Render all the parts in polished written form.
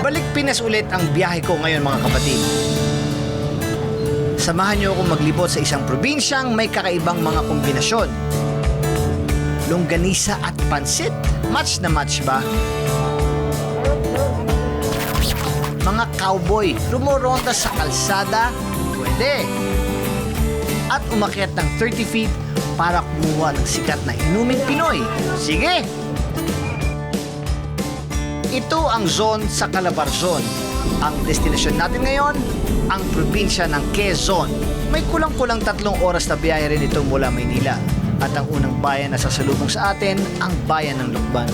Balik Pinas ulit ang biyahe ko ngayon mga kapatid. Samahan niyo akong maglibot sa isang probinsyang may kakaibang mga kombinasyon. Longganisa at pansit, match na match ba? Mga cowboy, rumoronda sa kalsada, pwede. At umakyat ng 30 feet para kumuha ng sikat na inuming Pinoy. Sige! Ito ang zone sa Calabarzon. Ang destinasyon natin ngayon, ang probinsya ng Quezon. May kulang-kulang 3 oras na biyahe rin ito mula Maynila. At ang unang bayan na sasalubong sa atin, ang bayan ng Lucban.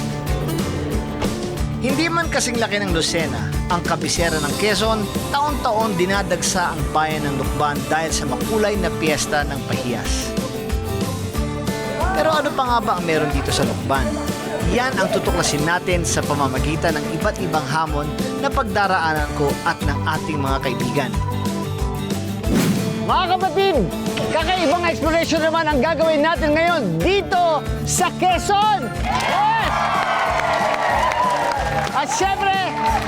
Hindi man kasing laki ng Lucena, ang kabisera ng Quezon, taon-taon dinadagsa ang bayan ng Lucban dahil sa makulay na piyesta ng pahiyas. Pero ano pa nga ba ang meron dito sa Lucban? Yan ang tutuklasin natin sa pamamagitan ng iba't ibang hamon na pagdaraanan ko at ng ating mga kaibigan. Mga kapatid, kakaibang exploration naman ang gagawin natin ngayon dito sa Quezon! Yes! At syempre,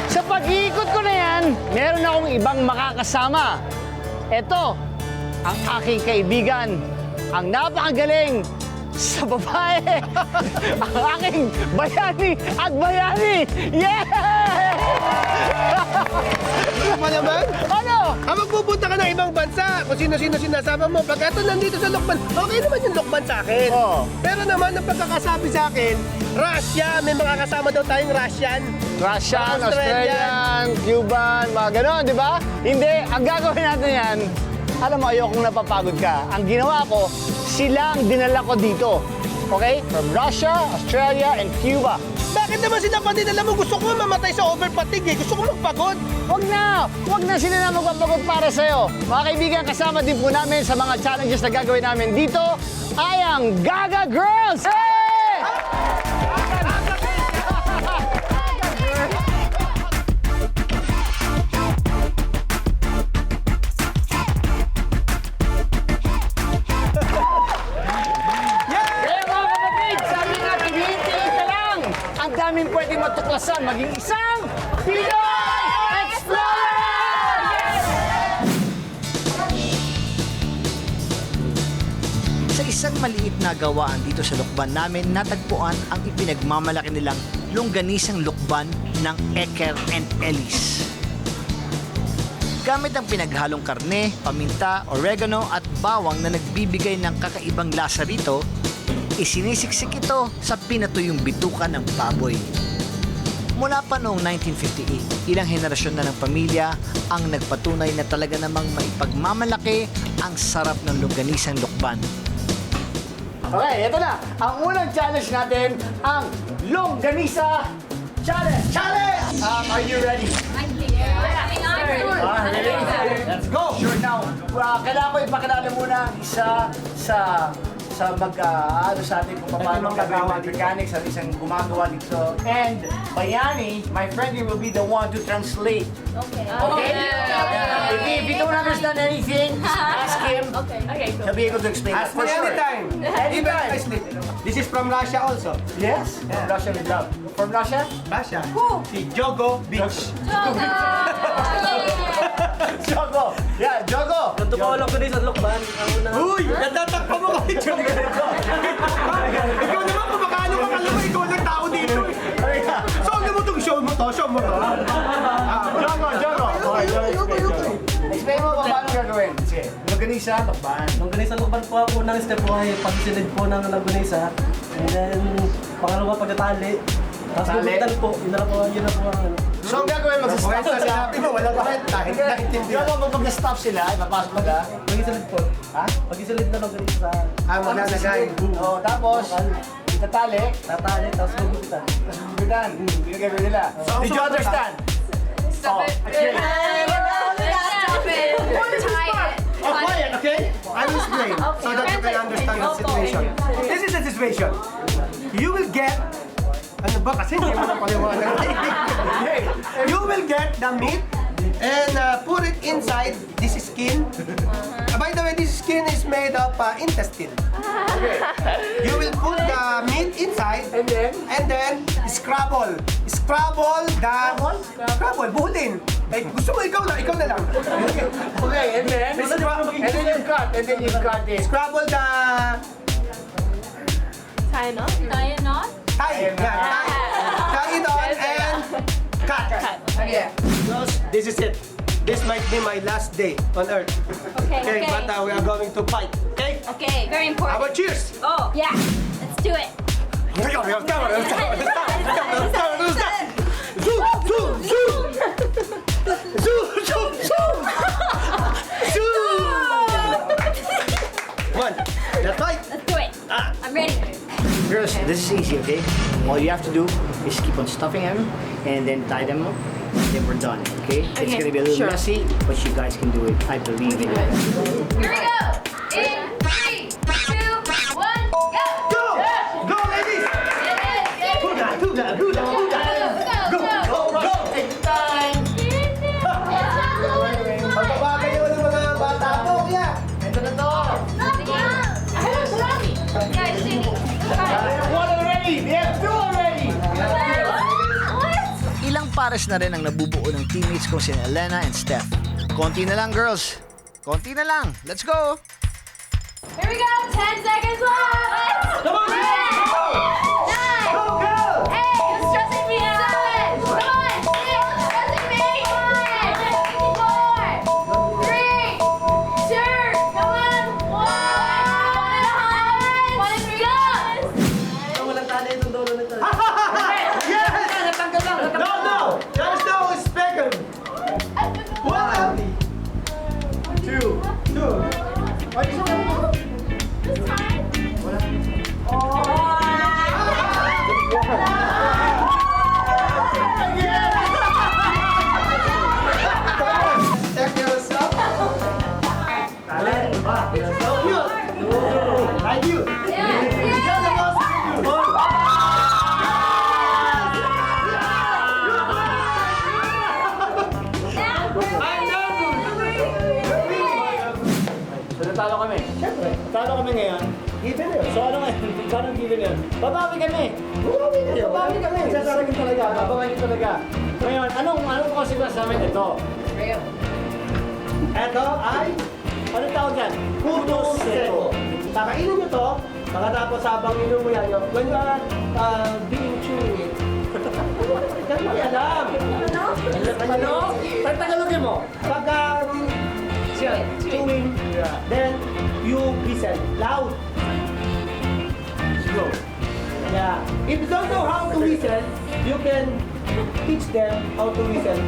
sa pag-iikot ko na yan, meron akong ibang makakasama. Ito, ang aking kaibigan, ang napakagaling sa babae, ang aking bayani at bayani! Yeah! Ano pa naman? Ano? Magpupunta ka ng ibang bansa. Kung sino-sino sinasama mo. Pag ito nandito sa Lucban, okay naman yung Lucban sa akin. Oo. Pero naman, ang pagkakasabi sa akin, Russia, may mga kasama daw tayong Russian. Russian, Australian. Australian, Cuban, mga ganon, di ba? Hindi, ang gagawin natin yan, alam mo, ayokong napapagod ka. Ang ginawa ko, sila ang dinala ko dito. Okay? From Russia, Australia, and Cuba. Bakit naman sila pa din? Alam mo, gusto ko mamatay sa overfatigue eh. Gusto ko magpagod. Huwag na sila na magpapagod para sa'yo. Mga kaibigan, kasama din po namin sa mga challenges na gagawin namin dito ay ang Gaga Girls! Hey! Kaya mga kapatid, sabi nga, tinitiis na lang. Ang daming pwedeng matuklasan, maging isang Pinoy Explorer! Sa isang maliit na gawaan dito sa Lucban namin, natagpuan ang ipinagmamalaki nilang longganisang Lucban ng Eker and Ellis. Gamit ang pinaghalong karne, paminta, oregano at bawang na nagbibigay ng kakaibang lasa rito, isinisiksik ito sa pinatuyong bituka ng baboy. Mula pa noong 1958, ilang henerasyon na ng pamilya ang nagpatunay na talaga namang maipagmamalaki ang sarap ng longganisang Lucban. Okay, ito na. Ang unang challenge natin, ang Longganisa Challenge! Challenge! Are you ready? Ready? Let's go! Sure now. Kailangan ko ipakilala muna ang isa sa ano sa atin kung paano gagawin mechanics at isang gumagawa dito. And Bayani, my friend here will be the one to translate. Okay. Okay? If you don't understand anything, just ask him. Okay, He'll be able to explain it Ask me for sure. anytime. Even if I sleep. This is from Russia also. Yes? From Russia with love. From Russia? Russia. Si Jogo Beach. Jogo! Yeah, Jogo! Kung tumawalak ko din sa Lucban, ang una... Uy! Natatakpa mo kami, Jogo. Ikaw naman, kung makaano ka kalama, ikaw lang tao dito. So, ano mo itong show mo to? Show mo to. Jogo! Explain mo pa paano gagawin. Sige, longganisa, Lucban. Nung ganun sa Lucban po, ang unang step po ay pagsilid po ng lagunisa. And then, pangalawa pagkatali. Tapos Tali. bubuktan po, yun na po ang ano. So, ang gagawin, Kwenta mag-stop sila. sinabi mo, walang kwenta. Hindi naintindihan. Jogo, mag-stop sila, ipapasok mo ka. Pag-isilid po. Ha? Pag-isilid na lagunisa sa... Maglalagay. Oo, tapos, itatali, Tatali, tapos gugupitan. tapos bubitan. Yung gagawin nila. Did you understand? Stop it. explain. Stop it. Oh, quiet, okay? I will explain so that you can understand the situation. This is the situation. You will get... Ano ba? Kasi hindi mo na paliwanag. You will get the meat and put it inside this skin. By by the way, this skin is made of intestine. Okay. You will put the meat inside And then? and then scrabble. Scrabble the... Scrabble, buhutin. Eh, gusto mo ikaw na lang. Okay, and then you cut, this. Scrabble the... Tie a knot? Tie a knot? Tie. Yeah, tie it on and cut. Okay. This is it. This might be my last day on earth. Okay, Okay, but we are going to fight. Okay? Okay, very How important. about cheers? Oh, yeah. Let's do it. One. That's right. Let's do it. I'm ready. Girls, this is easy, okay? All you have to do is keep on stuffing them and then tie them up. Then we're done, okay? It's Okay, gonna be a little sure. messy, but you guys can do it. I believe in you. Here we go. In 3, 2, 1, go. Go! Go, ladies! Magbaba kayo ng mga bata po, yeah. Ito na to. One already. We have two already. Ilang pares na rin ang nabubuo ng teammates ko sina Elena and Steph. Konti na lang, girls. Konti na lang. Let's go! Here we go. 10 seconds left. Come on, girls! Go! Go, girl! 8, you're stressing me out. 7, come on. 6, stressing me. 5, 4, 3, 2, come on. 1 and a half. 1 and 3. Walang tali itong dulo nito. Yes! No, no! There's no speckle. One. Two. Check yourself. So cute. Like you. You're the most beautiful. So natalo kami. Siyempre, natalo kami ngayon. Given yun. So ano ngayon? Paano given yun? Babawi kami. Babawi kami. Sasaragin talaga. Babawi talaga. Ngayon, anong consequence namin ito? Ito ay Anong tawag yan? puto seco. Kakainin nyo to, pagkatapos habang inom mo yan, when you are being chewing it, hindi mo alam. Ano? Tagalogin mo. Pagka chewing, then you listen loud. Slow. Yeah. If you don't know how to whistle, you can teach them how to whistle.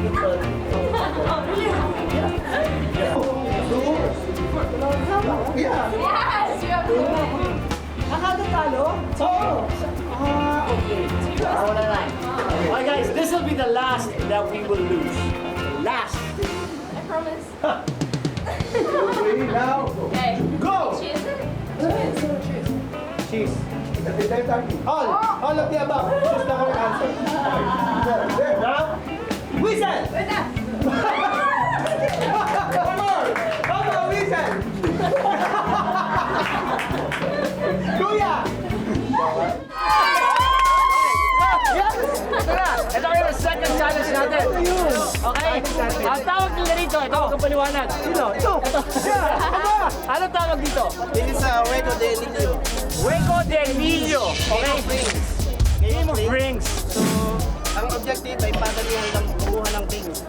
Yeah. Yes, you have to win. Akala talo? Oo. Okay. Wala na. Okay guys, this will be the last that we will lose. Last. I promise. Okay, now. Okay. Go! Cheers. Cheese. All of the above. Choose the correct answer. Okay. Now, whistle! One more! One more whistle! Kuya! Ito kayo ang second challenge natin. Okay? Ang tawag nila dito, ito ang paliwanag. Sino? Ito. Ano tawag dito? This is Hueco de Niño. Hueco de Niño. Okay? Game of rings. So, ang objective ay padalihan ng kumuha ng things.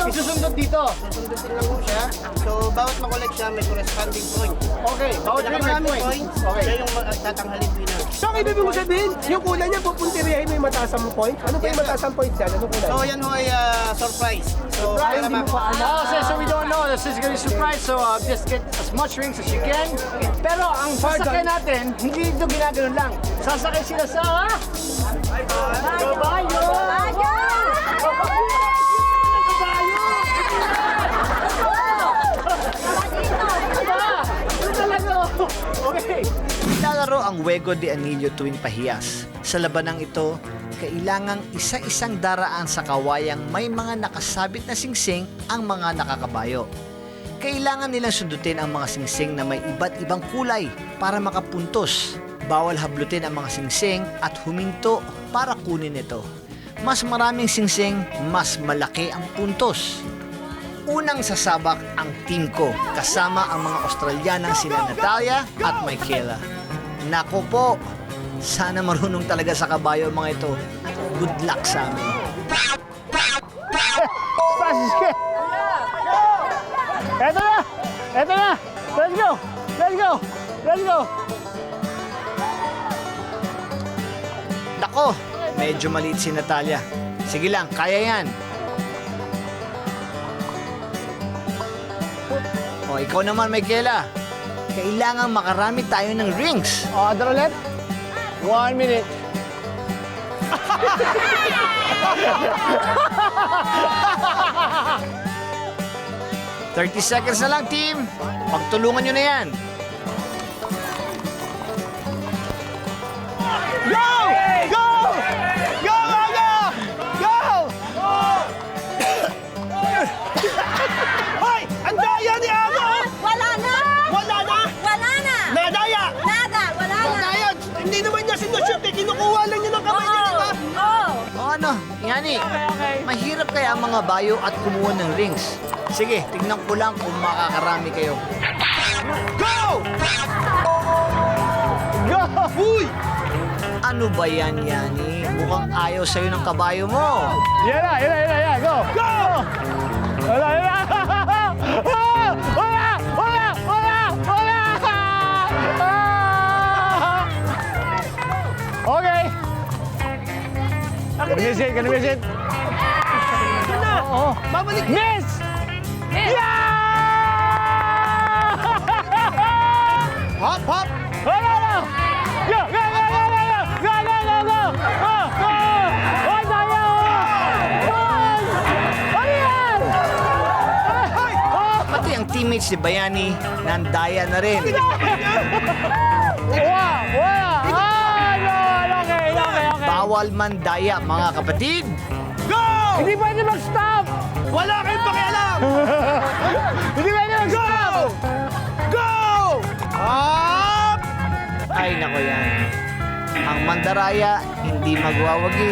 Isusundot dito. Sundutin lang po siya. So, bawat makolek siya may corresponding point. Okay, bawat ring may Pinakamaraming point. points, Okay. siya yung tatanghalin winner. So, ang ibig mo sabihin, yung kulay niya, pupuntiriyahin mo yung mataas ang point? Ano pa yung mataas ang point dyan? Ano kulay? So, yan ho ay surprise. So, para So we don't know. This is gonna be a surprise. So just get as much rings as you can. Pero ang sasakay natin, hindi ito ginaganon lang. Sasakay sila sa... Kabayo! Okay. Nilalaro ang Juego de Anillo tuwing pahiyas. Sa labanang ito, kailangang isa-isang daraan sa kawayang may mga nakasabit na singsing ang mga nakakabayo. Kailangan nilang sundutin ang mga singsing na may iba't ibang kulay para makapuntos. Bawal hablutin ang mga singsing at huminto para kunin ito. Mas maraming singsing, mas malaki ang puntos. Unang sasabak ang team ko kasama ang mga Australianang sina Natalia at Michaela. Nako po, sana marunong talaga sa kabayo ang mga ito. Good luck sa amin. Fast escape! Eto na! Eto na! Let's go! Let's go! Let's go! Nako, medyo maliit si Natalia. Sige lang, kaya yan. O, ikaw naman, Michaela. Kailangan makarami tayo ng rings. Order ulit. 1 minute. $30 seconds na lang, team. Pagtulungan nyo na yan. Go! Go! Go, Aga! Go! Hoy! Ang daya ni Aga! Wala na! Wala na! Wala na! Nadaya! Nada! Wala na! Nadaya! Hindi naman niya sinushoot eh. Kinukuha lang niya ng kamay niya, di ba? Oo! O ano, Yani, mahirap kaya ang mga bayo at kumuha ng rings. Sige, tignan ko lang kung makakarami kayo. Go! Go! Uy! Ano ba yan, Yani? Mukhang ayaw sa'yo ng kabayo mo. Yan na! Yan na! Yan na! Yan! Go! Go! Wala! Yan na! Wala! Wala! Wala! Wala! Okay. Gonna miss it! Gonna miss it! Oo. Babalik! Miss! Yeah! Hop, hop! Wala na! Go! Go! Go! Go! Go! Go! Go! Go! Go! Go! Go! Ay, tayo! Ano yan? Ay! Oh! Pati ang teammates ni Bayani, nandaya na rin. Wala! Wala! Ah! No! Okay! Okay! Okay! Bawal mandaya, mga kapatid. Go! Hindi pwede mag-stop! Wala kayong pakialam! Hindi pwede Go! mag-stop! Go! Hop! Ay, nako yan. Ang mandaraya, hindi magwawagi.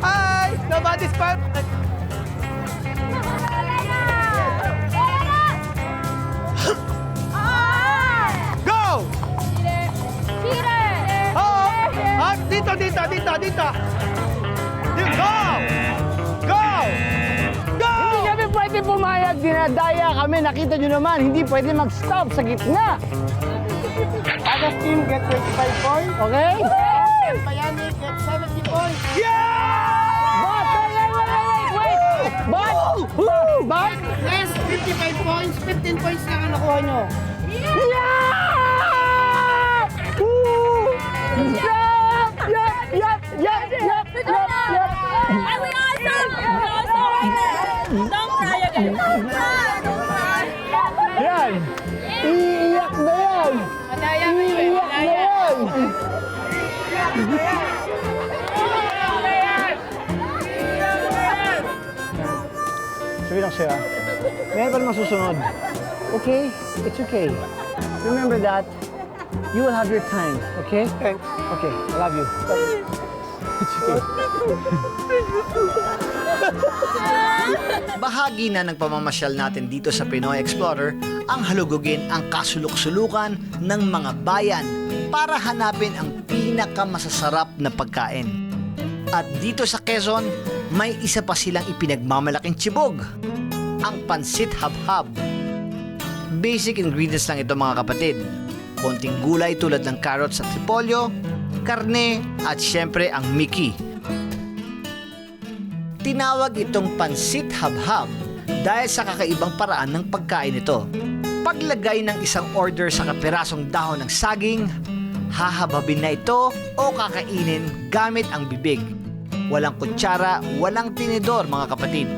Hi! Nobody's perfect! Go! Hop! Hop! Dito, dito, dito, dito! Go! Go! Go! Hindi kami pwede pumayag. Dinadaya kami. Nakita nyo naman. Hindi pwede mag-stop sa gitna. Other team get 25 points. Okay? Bayani get 70 points. Yeah! But, wait! But, Yes, 55 points. 15 points lang ang nakuha nyo. yeah! Woo! Yup! Yup! Yup! Yup! Yup! Yup! Yup! Are we awesome? We're awesome! Don't cry again! Don't cry! Don't cry! Yan! Iiyak na yan! Iiyak na yan! Sabi lang sa'yo, meron pa naman susunod. Okay? It's okay. Remember that. You will have your time. Okay? Thanks. Okay. I love you. It's okay. Bahagi na ng pamamasyal natin dito sa Pinoy Explorer ang halugugin ang kasulok-sulukan ng mga bayan para hanapin ang pinakamasasarap na pagkain. At dito sa Quezon, may isa pa silang ipinagmamalaking tsibog, ang pansit habhab. Basic ingredients lang ito, mga kapatid. Konting gulay tulad ng carrots at repolyo, karne at syempre ang miki. Tinawag itong pansit habhab dahil sa kakaibang paraan ng pagkain ito. Paglagay ng isang order sa kapirasong dahon ng saging, hahababin na ito o kakainin gamit ang bibig. Walang kutsara, walang tinidor, mga kapatid.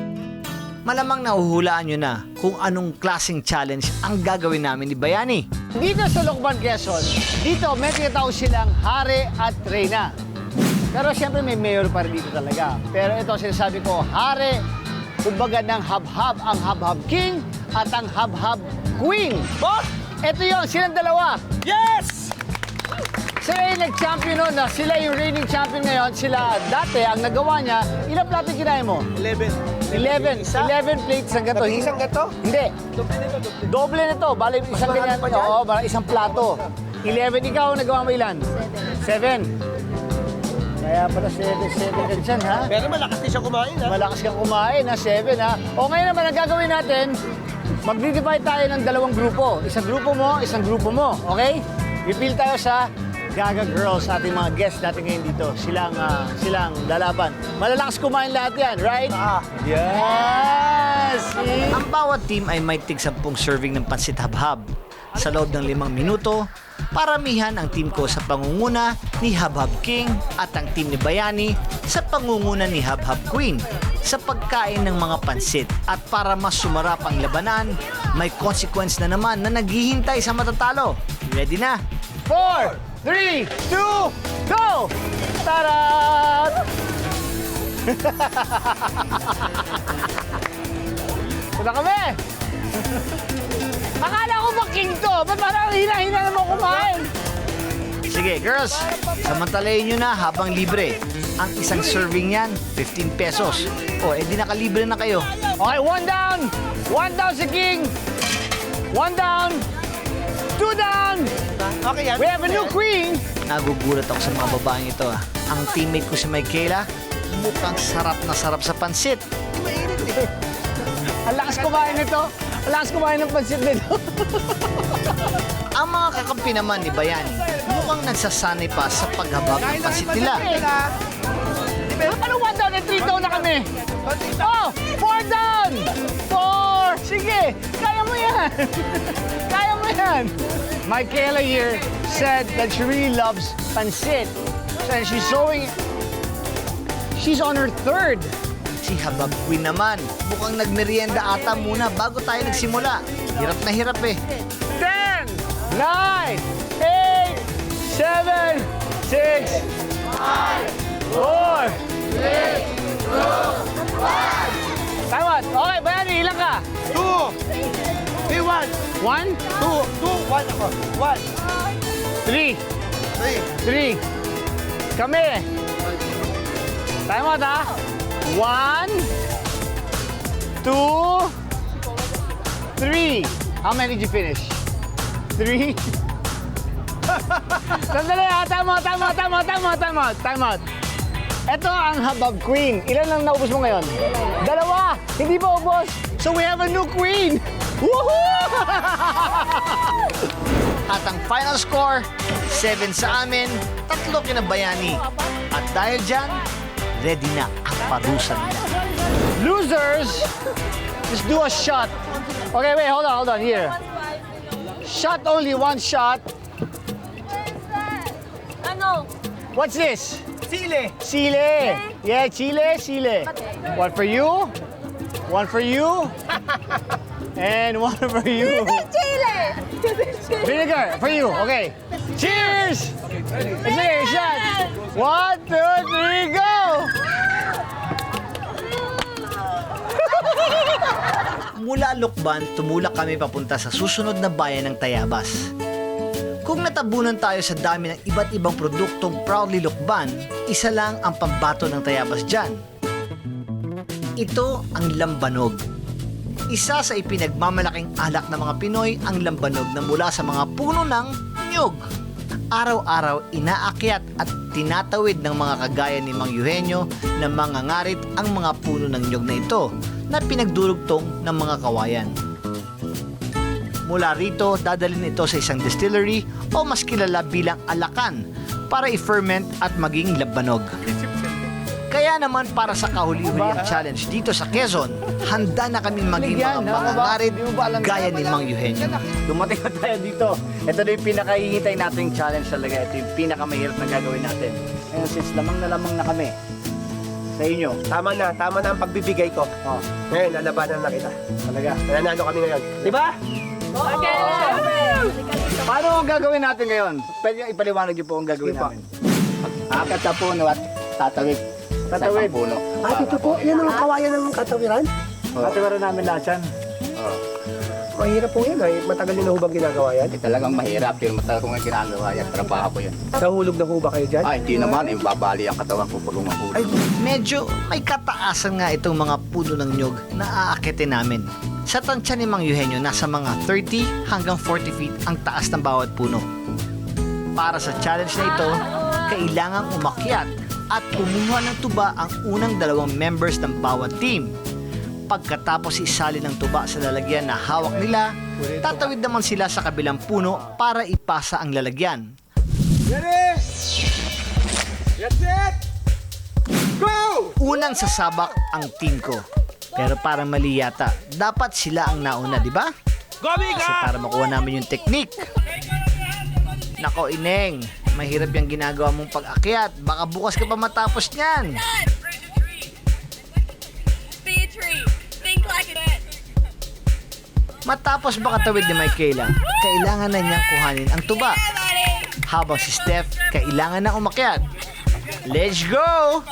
Malamang nahuhulaan nyo na kung anong klaseng challenge ang gagawin namin ni Bayani. Dito sa Lokban, Quezon, dito may tinatawag silang Hari at Reyna. Pero siyempre may mayor pa rin dito talaga. Pero ito sinasabi ko, hari, kumbaga ng Habhab, ang Habhab King at ang Habhab Queen. Boss! Ito yun, silang dalawa. Yes! Sila yung nag-champion noon, na sila yung reigning champion ngayon. Sila dati, ang nagawa niya, ilang plato yung kinain mo? 11 plates ang gato. Isang gato? Hindi. Doble na to. Bali, isang Mas ganyan. marami pa dyan? Oo, bali, isang plato. 11. Ikaw, nagawa mo ilan? 7. Kaya pala 7 ka dyan, ha? Pero malakas din siya kumain, ha? Malakas kang kumain, ha? 7, ha? O ngayon naman, ang gagawin natin, mag-divide tayo ng dalawang grupo. Isang grupo mo, isang grupo mo. Okay? Pipil tayo sa Gaga Girls, ating mga guests natin ngayon dito. Silang lalaban. Malalakas kumain lahat yan, right? Yes! See? Ang bawat team ay may tig 10 serving ng pansit habhab. Sa loob ng 5 minuto, paramihan ang team ko sa pangunguna ni Habhab King at ang team ni Bayani sa pangunguna ni Habhab Queen sa pagkain ng mga pansit. At para mas sumarap ang labanan, may consequence na naman na naghihintay sa matatalo. Ready na? 4, 3, 2, go! Tarat! Punta kami! Akala ko ba king to? Ba't parang hina-hina naman kumain? Sige, girls, samantalayin nyo na habang libre. Ang isang serving yan, 15 pesos. O, edi nakalibre na kayo. Okay, 1 down! 1 down si King! 1 down! 2 down! Okay, yan. We have a new queen! Nagugulat ako sa mga babaeng ito. Ang teammate ko si Michaela, mukhang sarap na sarap sa pansit. Ang lakas kumain nito! Ang lakas kumain ng pansit nito! Ang mga kakampi naman ni Bayani, mukhang nagsasanay pa sa paghabag ng pansit nila. Ano 1 down and 3 down na kami? Oh! 4 down! 4! Sige! Kaya mo yan! Kaya mo yan! Michaela here said that she really loves pansit. And she's on her 3rd. Si Habab Queen naman, mukhang nagmerienda ata muna bago tayo nagsimula. Hirap na hirap eh. 10, 9, 8, 7, 6, 5, 4, 3, 2, 1. Time out. Okay, Bayani, ilan ka? 2, 3, 1. 1, 2, 1 ako. 1, 3, 3. 3. Kami. Time out, ha? 1, 2, 3. How many did you finish? 3. Sandali, ha? Time out. Ito ang Habab Queen. Ilan lang naubos mo ngayon? 2. Hindi pa ubos. So we have a new queen. Woohoo! At ang final score, 7 sa amin, 3 kina Bayani. At dahil dyan, ready na ang parusa nila. Losers, just do a shot. Okay, wait, hold on, here. Shot, only 1 shot. Ano? What's this? Sili. Chile. Yeah, Chile. One for you, 1 for you, and 1 for you. Chile! Vinegar, for you, okay. Cheers! Sige, shot. 1, 2, 3, go! Mula Lukban, tumulak kami papunta sa susunod na bayan ng Tayabas. Kung natabunan tayo sa dami ng iba't ibang produktong proudly Lukban, isa lang ang pambato ng Tayabas dyan. Ito ang lambanog. Isa sa ipinagmamalaking alak ng mga Pinoy ang lambanog na mula sa mga puno ng nyog. Araw-araw inaakyat at tinatawid ng mga kagaya ni Mang Eugenio na mangangarit ang mga puno ng nyog na ito na pinagdurugtong ng mga kawayan. Mula rito, dadalhin ito sa isang distillery o mas kilala bilang alakan para i-ferment at maging labanog. Kaya naman para sa kahuli-hulihang challenge dito sa Quezon, handa na kaming maging mga mangangarit gaya ni Mang Eugenio. Dumating na tayo dito. Ito na yung pinakahihintay nating challenge talaga. Ito yung pinakamahirap na gagawin natin. Ngayon, since lamang na kami sa inyo. Tama na ang pagbibigay ko. Oh, Ngayon, lalabanan na kita. talaga. Nanalo kami ngayon. Di ba? Okay. Paano ang gagawin natin ngayon? Pwede yung ipaliwanag niyo po ang gagawin Sige po. namin. Akat sa puno at tatawid. Tatawid. Sa puno. Dito po, yan ang kawayan ng katawiran. Katawaran namin lahat yan. Mahirap po yan. Matagal nyo na hubang ginagawa yan. Talagang mahirap. Pero matagal kong ginagawa yan. Trabaho ko yan. Nahulog na ho ba kayo dyan? Hindi naman. Babali ang katawan ko pag umahulog. Medyo may kataasan nga itong mga puno ng nyog na aakitin namin. Sa tansya ni Mang Eugenio, nasa mga 30 hanggang 40 feet ang taas ng bawat puno. Para sa challenge na ito, kailangang umakyat at kumuha ng tuba ang unang 2 members ng bawat team. Pagkatapos isali ng tuba sa lalagyan na hawak nila, tatawid naman sila sa kabilang puno para ipasa ang lalagyan. Ready? That's it! Go! Unang sasabak ang team ko. Pero parang mali yata. Dapat sila ang nauna, di ba? Kasi para makuha namin yung technique. Nako, Ineng. Mahirap yung ginagawa mong pag-akyat. Baka bukas ka pa matapos niyan. Be a tree. Think like it. Matapos makatawid ni Michaela, kailangan na niyang kuhanin ang tuba. Habang si Steph, kailangan na umakyat. Let's go!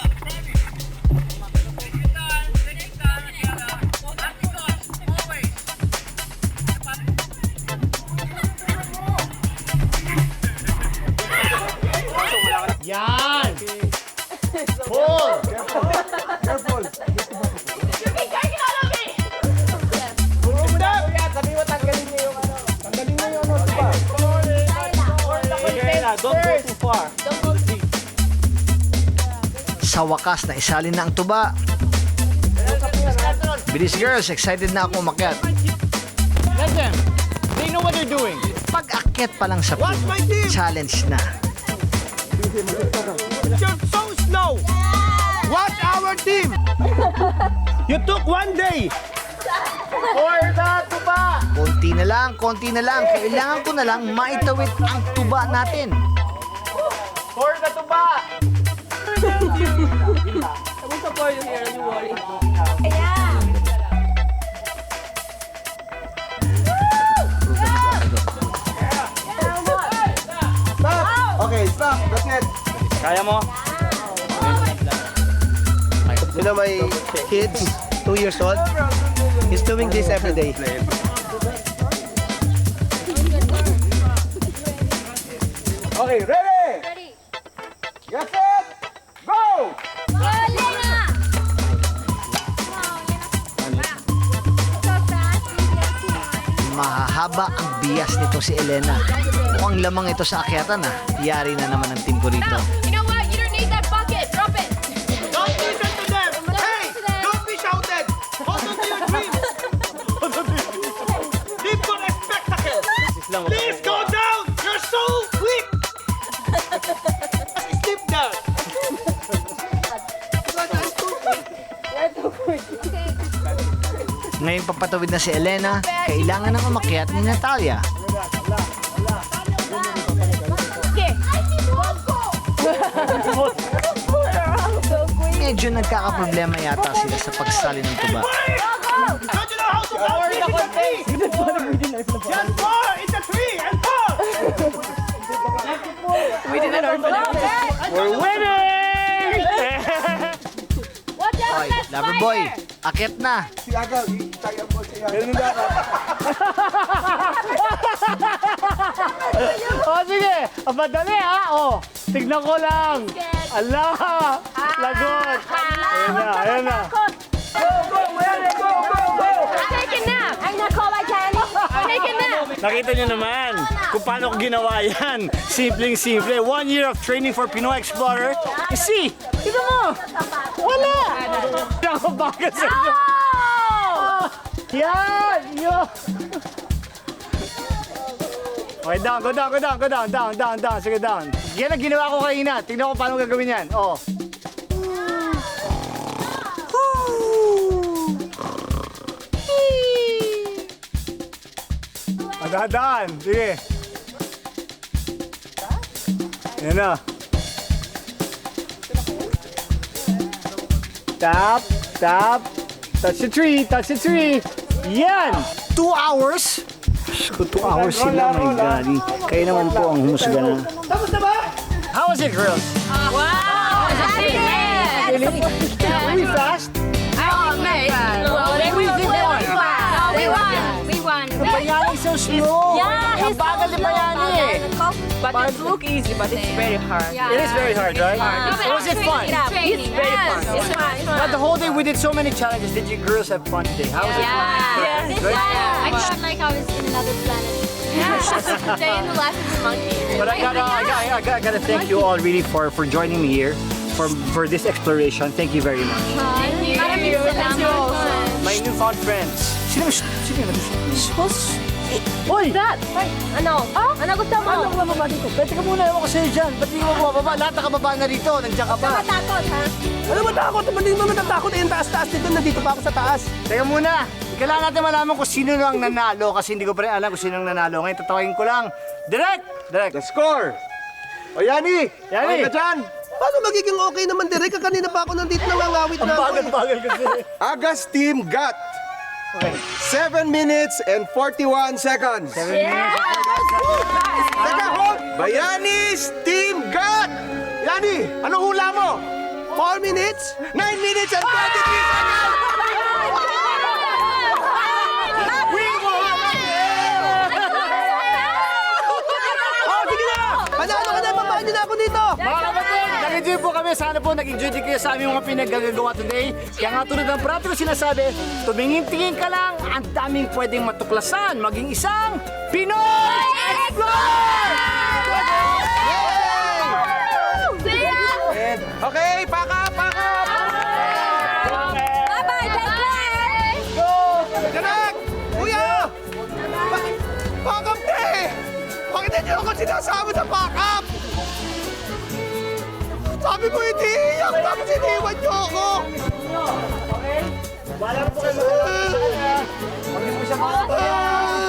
Yan! Pull! Careful! Don't go too far. Sa wakas na isalin na ang tuba. Bilis girls, excited na ako umakyat. Let them. They know what they're doing. Pag-akyat pa lang sa puno, challenge na. You're so slow! Watch our team! You took 1 day! For the tuba! Konti na lang. Kailangan ko na lang maitawid ang tuba natin. For the tuba! Okay, stop. That's it. Kaya mo? You know my kids, 2 years old, he's doing this every day. Okay, ready? Ready? Get set, go! Mahahaba ang bias nito si Elena. Mukhang lamang ito sa akyatan ah. Yari na naman ang team ko rito. You know what? You don't need that bucket. Drop it. Don't listen to them! Hey! Don't be shouted! Hold on to your dreams! Live for a spectacle! Please go down! You're so weak! Sleep down! Ngayon papatawid na si Elena, kailangan ng umakyat ni Natalia. Medyo nagkakaproblema yata sila sa pagsali ng tuba. Don't you know how to count trees in the tree? Just 4 in the tree and 4! We're winning! Hoy, lover boy, akyat na. O sige, madali ha. O, tignan ko lang. Ala, lagot. Ayan na. Take a nap. Ay, nako, take a nap. Nakita nyo naman kung paano ko ginawa yan. Simpleng-simple. 1 year of training for Pinoy Explorer. You see, kita mo. Wala. Nakabaga sa inyo. Yan! Yo! Okay, down. Sige, down. Yan ang ginawa ko kanina. Tingnan ko paano gagawin yan. Oh. Dahan. Sige. Yan na. Tap. Touch the tree. Yan! 2 hours? 2 hours sila, my God. Kayo naman po ang humusga na. Tapos na ba? How was it, girls? Wow! Really? Are we fast? Oh, mate. We won. Bayani so slow. Yeah, Ang bagal ni Bayani eh. But it look easy, but it's very hard. It is very hard, right? Was it fun? It's very fun. It's fun. But the whole day we did so many challenges. Did you girls have fun today? How was it? Yes. Good? I felt like I was in another planet. Stay in the life of a monkey. But I gotta thank you all really for joining me here for this exploration. Thank you very much. Thank you. My newfound friends. Sino Hoy! That? Ano? Ano gusto mo? Ano bumaba dito? Pwede ka muna, ewan ko sa'yo dyan. Ba't di mo bumaba? Lahat nakababa na rito. Nandiyan ka pa. Matakot, ha? Ano matakot? Hindi mo matatakot. Eh, yung taas-taas dito. Nandito pa ako sa taas. Teka muna. Kailangan natin malaman kung sino ang nanalo kasi hindi ko pa rin alam kung sino ang nanalo. Ngayon, tatawagin ko lang. Direct! The score. O Yani! Yani! Okay ka dyan? Paano magiging okay naman, Derek? Kanina pa ako nandito nangangawit na ako. Bagal kasi. Agas team got 7 minutes and 41 seconds. Teka, hold! Bayani's team got! Yani, ano hula mo? 4 minutes? 9 minutes and 23 seconds! We won! Oh, sige na! Panalo ka na! Babaan niyo na ako dito! Mga kapatid, nag-enjoy po kami. Sana po nag-enjoy din kayo sa aming mga pinagagawa today. Kaya nga tulad ng parati ko sinasabi, tumingin-tingin ka lang, ang daming pwedeng matuklasan, maging isang Pinoy Explorer! Okay, pack up! Pack up! Bye-bye, take care! Direk! Kuya! Pack up na eh! Bakit hindi ako sinasama sa pack up? Sabi ko hindi iiyak, tapos iniwan niyo ako! Wala po kayo magkakaroon sa kanya. Huwag niyo po siya makakaya.